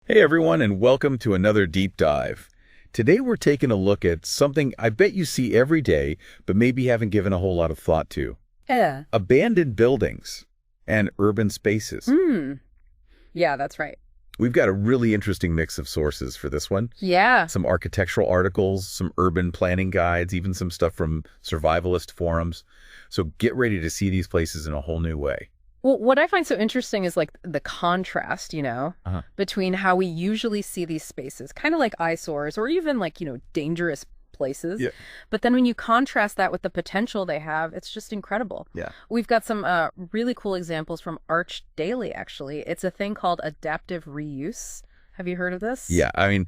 Hey everyone, and welcome to another deep dive. Today we're taking a look at something I bet you see every day, but maybe haven't given a whole lot of thought to. Yeah. Abandoned buildings and urban spaces. Yeah, that's right. We've got a really interesting mix of sources for this one. Yeah. Some architectural articles, some urban planning guides, even some stuff from survivalist forums. So get ready to see these places in a whole new way. Well, what I find so interesting is like the contrast, between how we usually see these spaces, kind of like eyesores or even like, dangerous places. Yeah. But then when you contrast that with the potential they have, it's just incredible. Yeah. We've got some really cool examples from Arch Daily, actually. It's a thing called adaptive reuse. Have you heard of this? Yeah, I mean,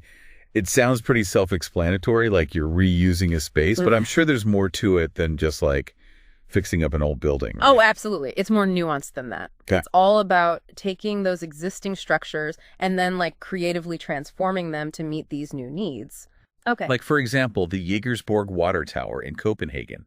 it sounds pretty self-explanatory, like you're reusing a space, but I'm sure there's more to it than just like fixing up an old building. Right? Oh, absolutely. It's more nuanced than that. Okay. It's all about taking those existing structures and then like creatively transforming them to meet these new needs. Okay. Like, for example, the Jägersborg Water Tower in Copenhagen.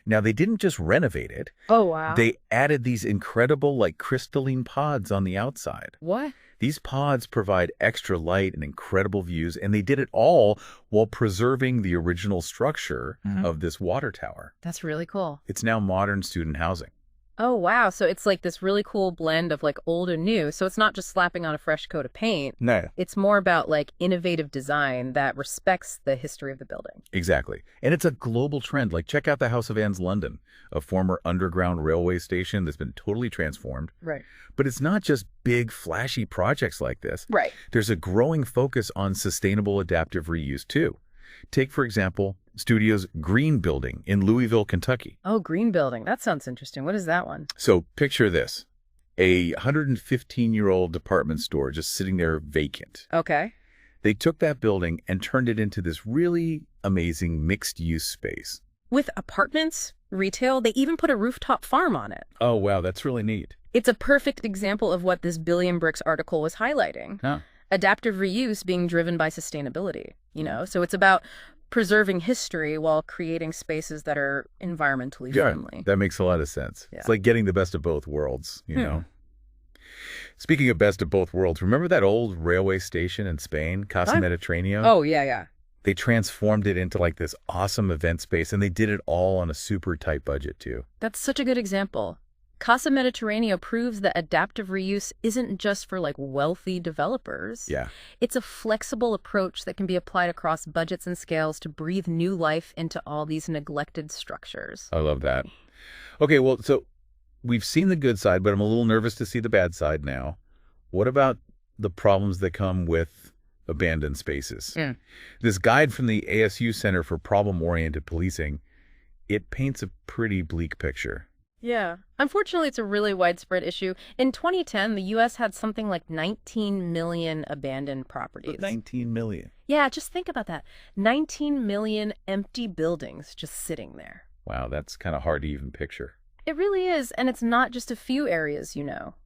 Now, they didn't just renovate it. Oh, wow. They added these incredible, like, crystalline pods on the outside. What? These pods provide extra light and incredible views, and they did it all while preserving the original structure of this water tower. That's really cool. It's now modern student housing. Oh, wow. So it's like this really cool blend of like old and new. So it's not just slapping on a fresh coat of paint. No. It's more about like innovative design that respects the history of the building. Exactly. And it's a global trend. Like, check out the House of Anne's London, a former underground railway station that's been totally transformed. Right. But it's not just big, flashy projects like this. Right. There's a growing focus on sustainable adaptive reuse, too. Take, for example, Studio's Green Building in Louisville, Kentucky. Oh, Green Building. That sounds interesting. What is that one? So picture this, a 115-year-old department store just sitting there vacant. Okay. They took that building and turned it into this really amazing mixed-use space. With apartments, retail, they even put a rooftop farm on it. Oh, wow, that's really neat. It's a perfect example of what this Billion Bricks article was highlighting. Huh. Adaptive reuse being driven by sustainability, So it's about preserving history while creating spaces that are environmentally friendly. That makes a lot of sense. Yeah. It's like getting the best of both worlds, you know? Speaking of best of both worlds, remember that old railway station in Spain, Casa Mediterráneo? Oh, yeah. They transformed it into like this awesome event space, and they did it all on a super tight budget, too. That's such a good example. Casa Mediterráneo proves that adaptive reuse isn't just for like wealthy developers. Yeah. It's a flexible approach that can be applied across budgets and scales to breathe new life into all these neglected structures. I love that. Okay, well, so we've seen the good side, but I'm a little nervous to see the bad side now. What about the problems that come with abandoned spaces? This guide from the ASU Center for Problem-Oriented Policing, it paints a pretty bleak picture. Yeah. Unfortunately, it's a really widespread issue. In 2010, the U.S. had something like 19 million abandoned properties. 19 million. Yeah, just think about that. 19 million empty buildings just sitting there. Wow, that's kind of hard to even picture. It really is, and it's not just a few areas,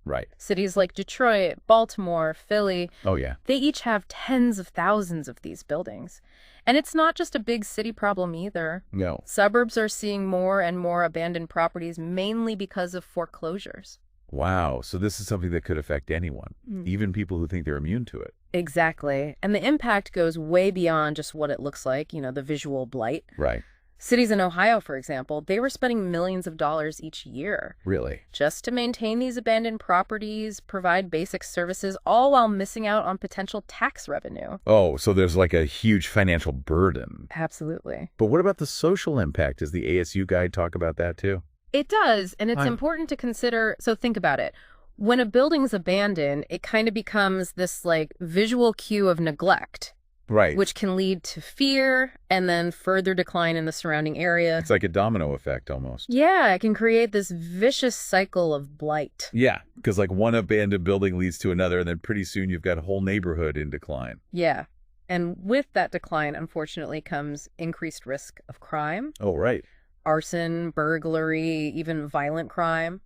Right. Cities like Detroit, Baltimore, Philly. Oh, yeah. They each have tens of thousands of these buildings. And it's not just a big city problem either. No. Suburbs are seeing more and more abandoned properties, mainly because of foreclosures. Wow, so this is something that could affect anyone, even people who think they're immune to it. Exactly. And the impact goes way beyond just what it looks like, the visual blight. Right. Cities in Ohio, for example, they were spending millions of dollars each year Really? just to maintain these abandoned properties, provide basic services, all while missing out on potential tax revenue. Oh, so there's like a huge financial burden. Absolutely. But what about the social impact? Does the ASU guide talk about that too? It does, and it's important to consider. So think about it. When a building's abandoned, it kind of becomes this like visual cue of neglect. Right. Which can lead to fear and then further decline in the surrounding area. It's like a domino effect almost. Yeah, it can create this vicious cycle of blight. Yeah, because like one abandoned building leads to another, and then pretty soon you've got a whole neighborhood in decline. Yeah. And with that decline, unfortunately, comes increased risk of crime. Oh, right. Arson, burglary, even violent crime.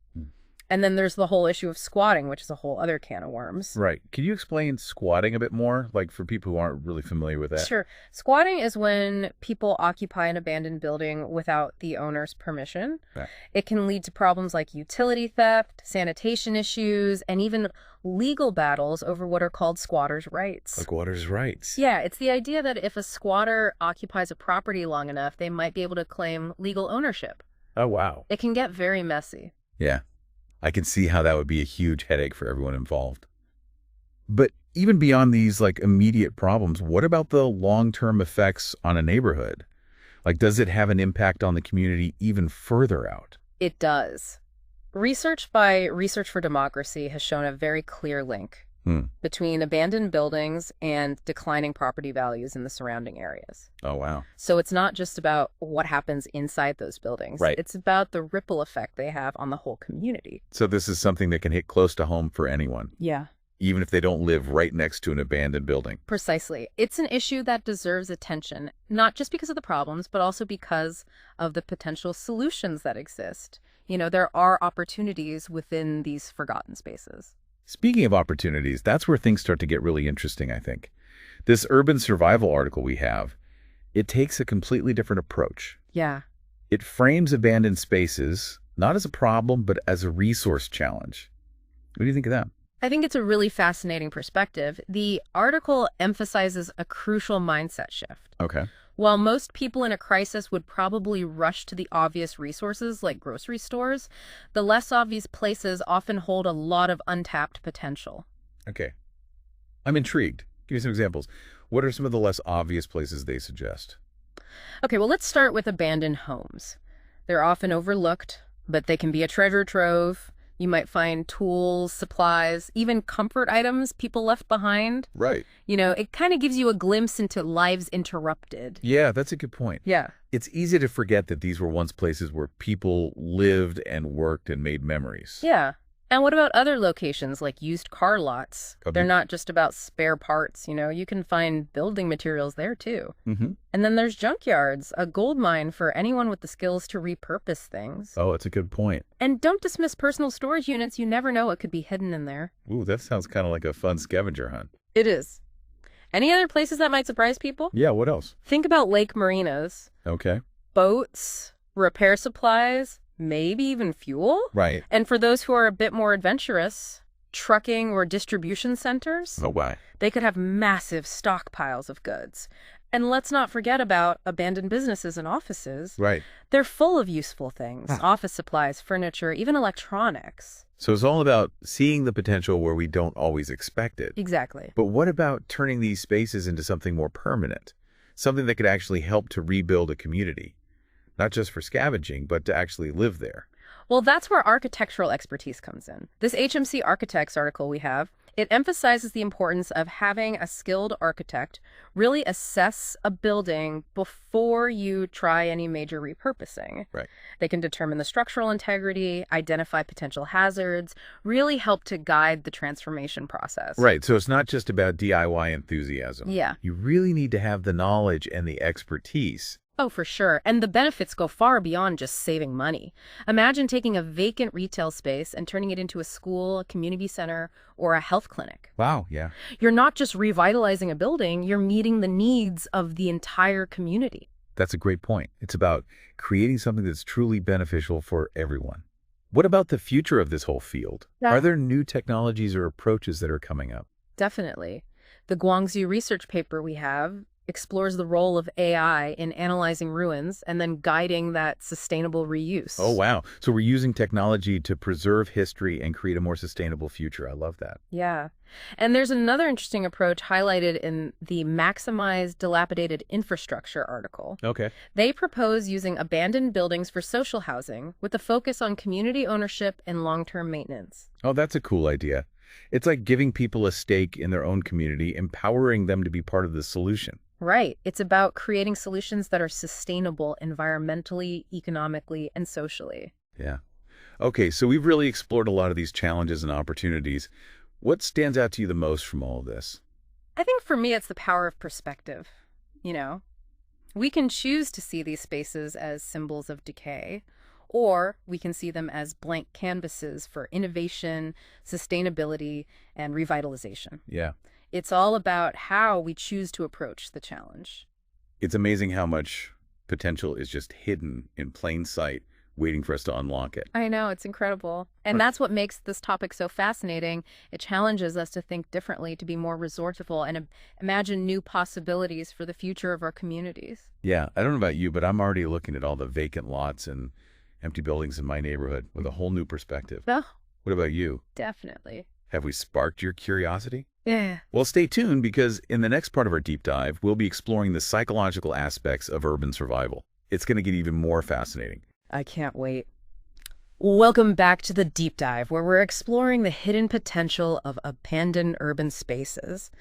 And then there's the whole issue of squatting, which is a whole other can of worms. Right. Can you explain squatting a bit more, like for people who aren't really familiar with that? Sure. Squatting is when people occupy an abandoned building without the owner's permission. Okay. It can lead to problems like utility theft, sanitation issues, and even legal battles over what are called squatters' rights. Like squatters' rights. Yeah, it's the idea that if a squatter occupies a property long enough, they might be able to claim legal ownership. Oh, wow. It can get very messy. Yeah. I can see how that would be a huge headache for everyone involved. But even beyond these like immediate problems, what about the long-term effects on a neighborhood? Like, does it have an impact on the community even further out? It does. Research by Research for Democracy has shown a very clear link between abandoned buildings and declining property values in the surrounding areas. Oh, wow. So it's not just about what happens inside those buildings. Right. It's about the ripple effect they have on the whole community. So this is something that can hit close to home for anyone, Yeah. even if they don't live right next to an abandoned building. Precisely. It's an issue that deserves attention, not just because of the problems, but also because of the potential solutions that exist. You know, there are opportunities within these forgotten spaces. Speaking of opportunities, that's where things start to get really interesting, I think. This urban survival article we have, it takes a completely different approach. Yeah. It frames abandoned spaces not as a problem, but as a resource challenge. What do you think of that? I think it's a really fascinating perspective. The article emphasizes a crucial mindset shift. Okay. While most people in a crisis would probably rush to the obvious resources like grocery stores, the less obvious places often hold a lot of untapped potential. Okay. I'm intrigued. Give me some examples. What are some of the less obvious places they suggest? Okay, well, let's start with abandoned homes. They're often overlooked, but they can be a treasure trove. You might find tools, supplies, even comfort items people left behind. Right. You know, it kind of gives you a glimpse into lives interrupted. Yeah, that's a good point. Yeah. It's easy to forget that these were once places where people lived and worked and made memories. Yeah. And what about other locations like used car lots? They're not just about spare parts, you know, you can find building materials there too. Mm-hmm. And then there's junkyards, a gold mine for anyone with the skills to repurpose things. Oh, that's a good point. And don't dismiss personal storage units. You never know what could be hidden in there. Ooh, that sounds kind of like a fun scavenger hunt. It is. Any other places that might surprise people? Yeah, what else? Think about lake marinas, Okay. boats, repair supplies, maybe even fuel. Right. And for those who are a bit more adventurous, trucking or distribution centers, Oh, why? they could have massive stockpiles of goods. And let's not forget about abandoned businesses and offices. Right. They're full of useful things, office supplies, furniture, even electronics. So it's all about seeing the potential where we don't always expect it. Exactly. But what about turning these spaces into something more permanent? Something that could actually help to rebuild a community? Not just for scavenging, but to actually live there. Well, that's where architectural expertise comes in. This HMC Architects article we have, it emphasizes the importance of having a skilled architect really assess a building before you try any major repurposing. Right. They can determine the structural integrity, identify potential hazards, really help to guide the transformation process. Right. So it's not just about DIY enthusiasm. Yeah. You really need to have the knowledge and the expertise. Oh, for sure. And the benefits go far beyond just saving money. Imagine taking a vacant retail space and turning it into a school, a community center, or a health clinic. Wow. Yeah. You're not just revitalizing a building, you're meeting the needs of the entire community. That's a great point. It's about creating something that's truly beneficial for everyone. What about the future of this whole field? Yeah. Are there new technologies or approaches that are coming up? Definitely. The Guangzhou research paper we have explores the role of AI in analyzing ruins and then guiding that sustainable reuse. Oh, wow. So we're using technology to preserve history and create a more sustainable future. I love that. Yeah. And there's another interesting approach highlighted in the Maximize Dilapidated Infrastructure article. Okay. They propose using abandoned buildings for social housing with a focus on community ownership and long-term maintenance. Oh, that's a cool idea. It's like giving people a stake in their own community, empowering them to be part of the solution. Right. It's about creating solutions that are sustainable environmentally, economically, and socially. Yeah. Okay, so we've really explored a lot of these challenges and opportunities. What stands out to you the most from all of this? I think for me, it's the power of perspective. You know, we can choose to see these spaces as symbols of decay, Or we can see them as blank canvases for innovation, sustainability, and revitalization. Yeah. It's all about how we choose to approach the challenge. It's amazing how much potential is just hidden in plain sight, waiting for us to unlock it. I know, it's incredible. And that's what makes this topic so fascinating. It challenges us to think differently, to be more resourceful, and imagine new possibilities for the future of our communities. Yeah, I don't know about you, but I'm already looking at all the vacant lots and empty buildings in my neighborhood with a whole new perspective. Oh, What about you? definitely. Have we sparked your curiosity? Yeah. Well, stay tuned, because in the next part of our deep dive, we'll be exploring the psychological aspects of urban survival. It's going to get even more fascinating. I can't wait. Welcome back to the Deep Dive, where we're exploring the hidden potential of abandoned urban spaces.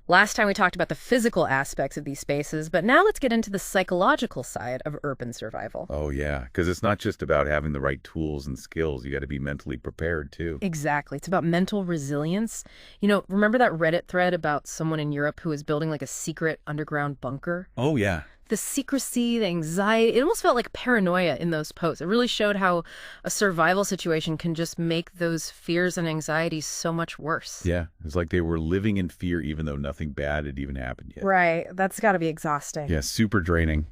Last time we talked about the physical aspects of these spaces, but now let's get into the psychological side of urban survival. Oh, yeah, because it's not just about having the right tools and skills. You got to be mentally prepared, too. Exactly. It's about mental resilience. Remember that Reddit thread about someone in Europe who was building like a secret underground bunker? Oh, yeah. The secrecy, the anxiety, it almost felt like paranoia in those posts. It really showed how a survival situation can just make those fears and anxieties so much worse. Yeah, it's like they were living in fear even though nothing bad had even happened yet. Right. That's got to be exhausting. Yeah, super draining.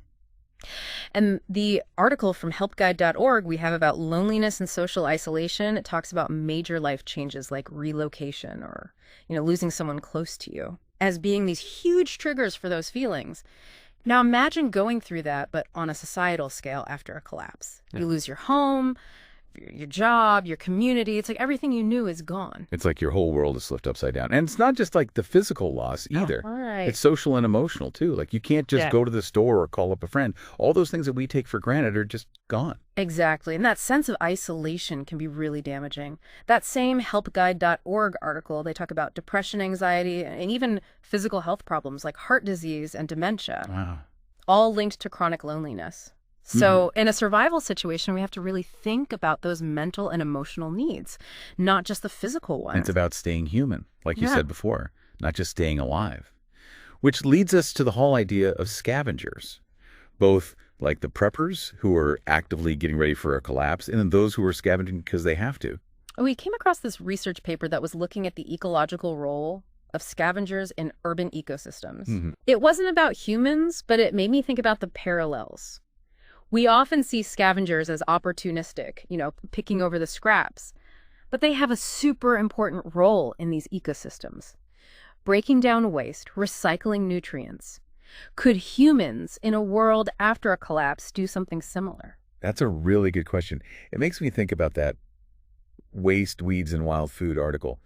And the article from helpguide.org we have about loneliness and social isolation, it talks about major life changes like relocation or, losing someone close to you as being these huge triggers for those feelings. Now imagine going through that, but on a societal scale after a collapse. You lose your home, your job, your community. It's like everything you knew is gone. It's like your whole world is flipped upside down. And it's not just like the physical loss either. All right. It's social and emotional too. Like you can't just go to the store or call up a friend. All those things that we take for granted are just gone. Exactly. And that sense of isolation can be really damaging. That same helpguide.org article, they talk about depression, anxiety, and even physical health problems like heart disease and dementia, Wow. all linked to chronic loneliness. So in a survival situation, we have to really think about those mental and emotional needs, not just the physical ones. And it's about staying human, like you said before, not just staying alive. Which leads us to the whole idea of scavengers, both like the preppers who are actively getting ready for a collapse and then those who are scavenging because they have to. We came across this research paper that was looking at the ecological role of scavengers in urban ecosystems. It wasn't about humans, but it made me think about the parallels. We often see scavengers as opportunistic, picking over the scraps, but they have a super important role in these ecosystems. Breaking down waste, recycling nutrients. Could humans in a world after a collapse do something similar? That's a really good question. It makes me think about that Waste, Weeds, and Wild Food article.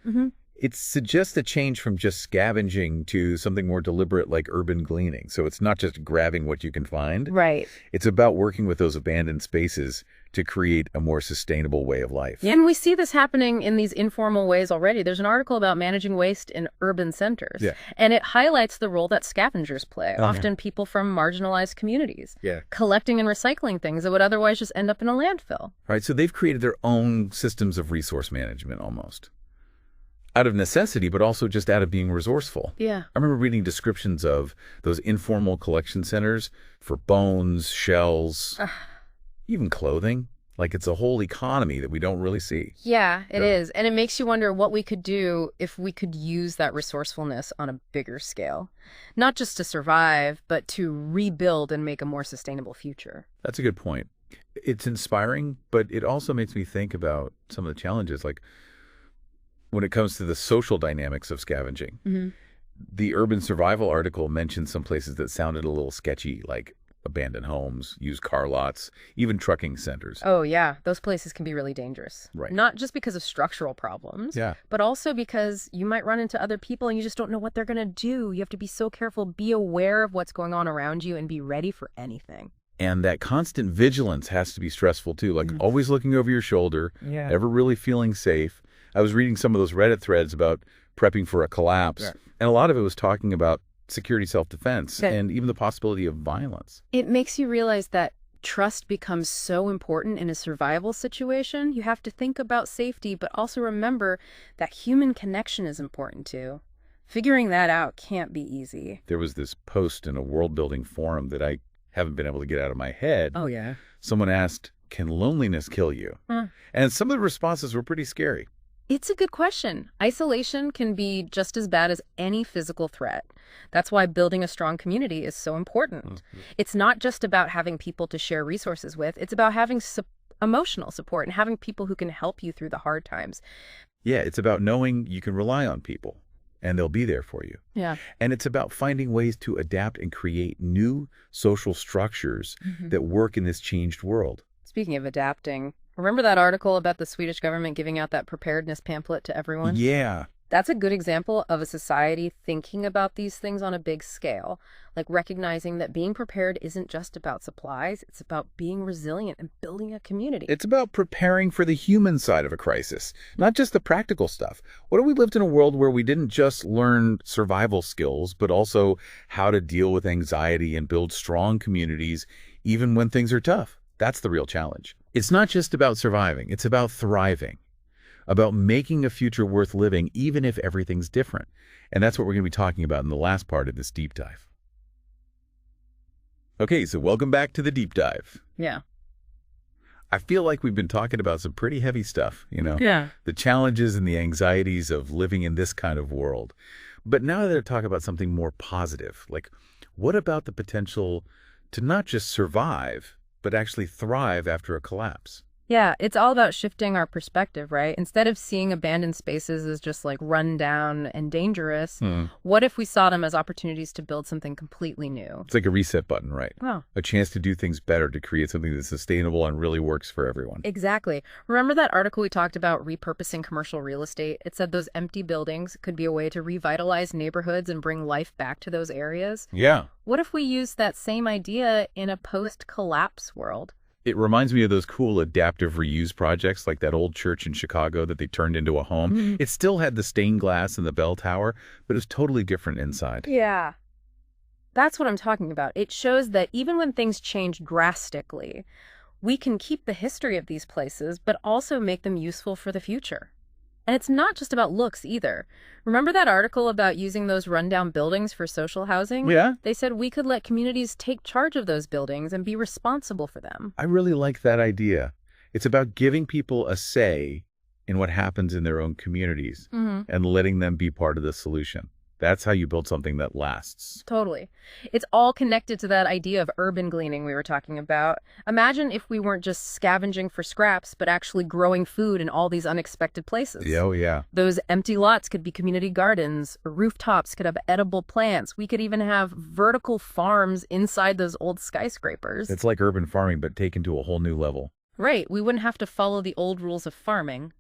It suggests a change from just scavenging to something more deliberate like urban gleaning. So it's not just grabbing what you can find. Right. It's about working with those abandoned spaces to create a more sustainable way of life. Yeah, and we see this happening in these informal ways already. There's an article about managing waste in urban centers. Yeah. And it highlights the role that scavengers play, often people from marginalized communities, collecting and recycling things that would otherwise just end up in a landfill. Right. So they've created their own systems of resource management almost. Out of necessity, but also just out of being resourceful. Yeah. I remember reading descriptions of those informal collection centers for bones, shells, even clothing. Like it's a whole economy that we don't really see. Yeah, it is. And it makes you wonder what we could do if we could use that resourcefulness on a bigger scale. Not just to survive, but to rebuild and make a more sustainable future. That's a good point. It's inspiring, but it also makes me think about some of the challenges. Like, when it comes to the social dynamics of scavenging, the urban survival article mentioned some places that sounded a little sketchy, like abandoned homes, used car lots, even trucking centers. Oh, yeah. Those places can be really dangerous. Right. Not just because of structural problems, but also because you might run into other people and you just don't know what they're going to do. You have to be so careful, be aware of what's going on around you, and be ready for anything. And that constant vigilance has to be stressful, too. Like always looking over your shoulder, never really feeling safe. I was reading some of those Reddit threads about prepping for a collapse, and a lot of it was talking about security, self-defense, and even the possibility of violence. It makes you realize that trust becomes so important in a survival situation. You have to think about safety, but also remember that human connection is important too. Figuring that out can't be easy. There was this post in a world-building forum that I haven't been able to get out of my head. Oh, yeah. Someone asked, can loneliness kill you? And some of the responses were pretty scary. It's a good question. Isolation can be just as bad as any physical threat. That's why building a strong community is so important. It's not just about having people to share resources with. It's about having emotional support and having people who can help you through the hard times. Yeah, it's about knowing you can rely on people and they'll be there for you. Yeah. And it's about finding ways to adapt and create new social structures that work in this changed world. Speaking of adapting, remember that article about the Swedish government giving out that preparedness pamphlet to everyone? Yeah. That's a good example of a society thinking about these things on a big scale, like recognizing that being prepared isn't just about supplies, it's about being resilient and building a community. It's about preparing for the human side of a crisis, not just the practical stuff. What if we lived in a world where we didn't just learn survival skills, but also how to deal with anxiety and build strong communities even when things are tough? That's the real challenge. It's not just about surviving, it's about thriving, about making a future worth living even if everything's different. And that's what we're going to be talking about in the last part of this deep dive. Okay, so welcome back to the deep dive. Yeah. I feel like we've been talking about some pretty heavy stuff, Yeah. the challenges and the anxieties of living in this kind of world. But now that I talk about something more positive, like what about the potential to not just survive, but actually thrive after a collapse? Yeah, it's all about shifting our perspective, right? Instead of seeing abandoned spaces as just like run down and dangerous, what if we saw them as opportunities to build something completely new? It's like a reset button, right? Oh. A chance to do things better, to create something that's sustainable and really works for everyone. Exactly. Remember that article we talked about repurposing commercial real estate? It said those empty buildings could be a way to revitalize neighborhoods and bring life back to those areas. Yeah. What if we use that same idea in a post-collapse world? It reminds me of those cool adaptive reuse projects like that old church in Chicago that they turned into a home. It still had the stained glass and the bell tower, but it was totally different inside. Yeah. That's what I'm talking about. It shows that even when things change drastically, we can keep the history of these places, but also make them useful for the future. And it's not just about looks either. Remember that article about using those rundown buildings for social housing? Yeah. They said we could let communities take charge of those buildings and be responsible for them. I really like that idea. It's about giving people a say in what happens in their own communities and letting them be part of the solution. That's how you build something that lasts. Totally. It's all connected to that idea of urban gleaning we were talking about. Imagine if we weren't just scavenging for scraps, but actually growing food in all these unexpected places. Oh, yeah. Those empty lots could be community gardens. Rooftops could have edible plants. We could even have vertical farms inside those old skyscrapers. It's like urban farming, but taken to a whole new level. Right. We wouldn't have to follow the old rules of farming.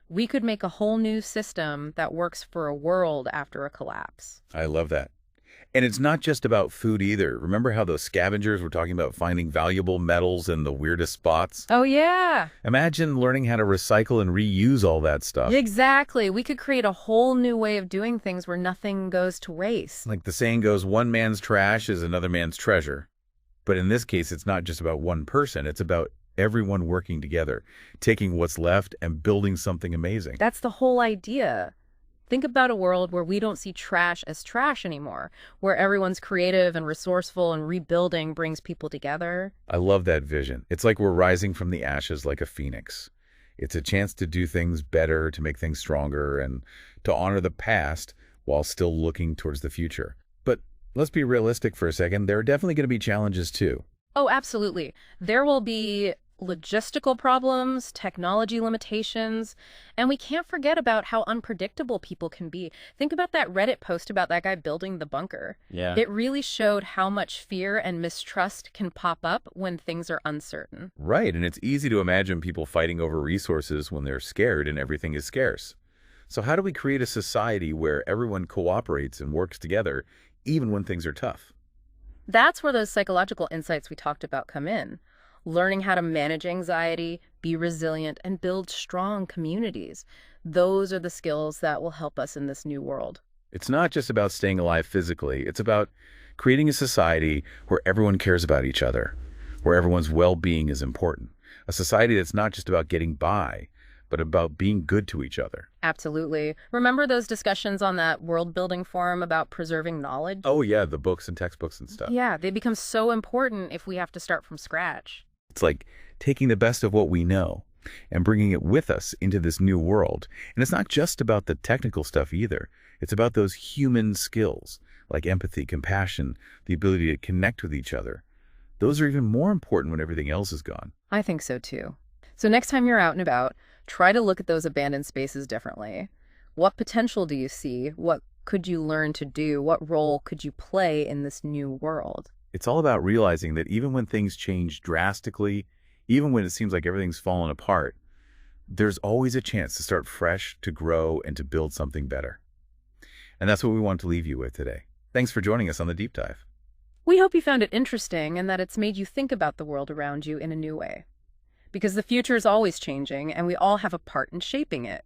We could make a whole new system that works for a world after a collapse. I love that. And it's not just about food either. Remember how those scavengers were talking about finding valuable metals in the weirdest spots? Oh, yeah. Imagine learning how to recycle and reuse all that stuff. Exactly. We could create a whole new way of doing things where nothing goes to waste. Like the saying goes, one man's trash is another man's treasure. But in this case, it's not just about one person. It's about everyone working together, taking what's left and building something amazing. That's the whole idea. Think about a world where we don't see trash as trash anymore, where everyone's creative and resourceful and rebuilding brings people together. I love that vision. It's like we're rising from the ashes like a phoenix. It's a chance to do things better, to make things stronger, and to honor the past while still looking towards the future. But let's be realistic for a second. There are definitely going to be challenges too. Oh, absolutely. There will be logistical problems, technology limitations, and we can't forget about how unpredictable people can be. Think about that Reddit post about that guy building the bunker. Yeah. It really showed how much fear and mistrust can pop up when things are uncertain. Right, and it's easy to imagine people fighting over resources when they're scared and everything is scarce. So how do we create a society where everyone cooperates and works together, even when things are tough? That's where those psychological insights we talked about come in. Learning how to manage anxiety, be resilient, and build strong communities. Those are the skills that will help us in this new world. It's not just about staying alive physically. It's about creating a society where everyone cares about each other, where everyone's well-being is important. A society that's not just about getting by, but about being good to each other. Absolutely. Remember those discussions on that world-building forum about preserving knowledge? Oh, yeah, the books and textbooks and stuff. Yeah, they become so important if we have to start from scratch. It's like taking the best of what we know and bringing it with us into this new world. And it's not just about the technical stuff either. It's about those human skills like empathy, compassion, the ability to connect with each other. Those are even more important when everything else is gone. I think so too. So next time you're out and about, try to look at those abandoned spaces differently. What potential do you see? What could you learn to do? What role could you play in this new world? It's all about realizing that even when things change drastically, even when it seems like everything's fallen apart, there's always a chance to start fresh, to grow, and to build something better. And that's what we want to leave you with today. Thanks for joining us on the Deep Dive. We hope you found it interesting and that it's made you think about the world around you in a new way. Because the future is always changing, and we all have a part in shaping it.